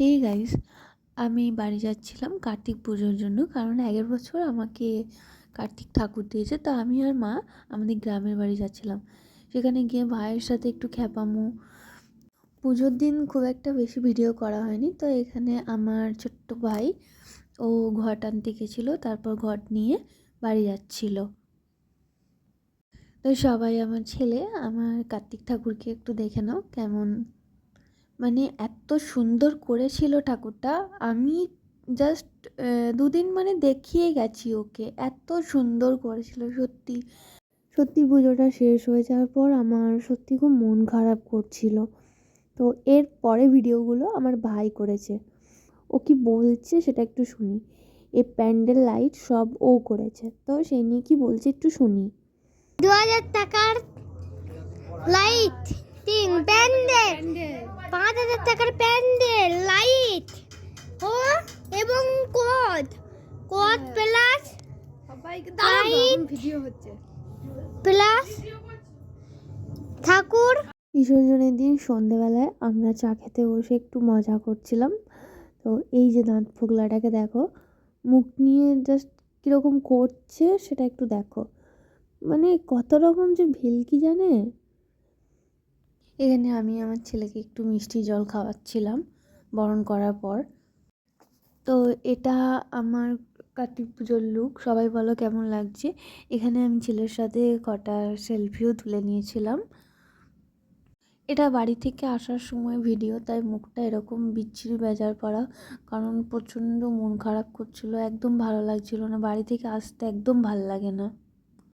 Hey guys, আমি বাড়ি যাচ্ছিলাম কার্তিক পুজোর জন্য। কারণ আগের বছর আমাকে কার্তিক ঠাকুর দিয়েছে, তো আমি আর মা আমাদের গ্রামের বাড়ি যাচ্ছিলাম। সেখানে গিয়ে ভাইয়ের সাথে একটু খ্যাপামো। পুজোর দিন খুব একটা বেশি ভিডিও করা হয়নি, তো এখানে আমার ছোট্ট ভাই ও ঘট আনতে গেছিলো, তারপর ঘট নিয়ে বাড়ি যাচ্ছিল। তো সবাই, আমার ছেলে, আমার কার্তিক ঠাকুরকে একটু দেখে নাও কেমন, মানে এত সুন্দর করেছিল ঠাকুরটা। আমি জাস্ট দুদিন মানে দেখিয়ে গেছি ওকে, এত সুন্দর করেছিল। সত্যি সত্যি পুজোটা শেষ হয়ে যাওয়ার পর আমার সত্যি খুব মন খারাপ করছিল। তো এর পরে ভিডিওগুলো আমার ভাই করেছে। ও কি বলছে সেটা একটু শুনি। এই প্যান্ডেল লাইট সব ও করেছে, তো সেই নিয়ে কি বলছে একটু শুনি। 2000 টাকার লাইট, 3 প্যান্ডেল, 5000 টাকার প্যান্ডেল লাইট ও এবং কোড কোড প্লাস সবাইকে দাঁড়াও, ভিডিও হচ্ছে, প্লাস ঠাকুর। বিসর্জনের দিন সন্ধেবেলায় আমরা চা খেতে বসে একটু মজা করছিলাম। তো এই যে দাঁত ফোগলাটাকে দেখো, মুখ নিয়ে জাস্ট কীরকম করছে সেটা একটু দেখো, মানে কত রকম যে ভেলকি জানে। এখানে আমি আমার ছেলেকে একটু মিষ্টি জল খাওয়াচ্ছিলাম বরণ করার পর। তো এটা আমার কার্তিক পুজোর লুক। সবাই বলো কেমন লাগছে। এখানে আমি ছেলের সাথে কটা সেলফিও তুলে নিয়েছিলাম। এটা বাড়ি থেকে আসার সময় ভিডিও, তাই মুখটা এরকম বিচ্ছিরি বেজার পড়া, কারণ প্রচণ্ড মন খারাপ করছিল, একদম ভালো লাগছিল না। বাড়ি থেকে আসতে একদম ভালো লাগে না।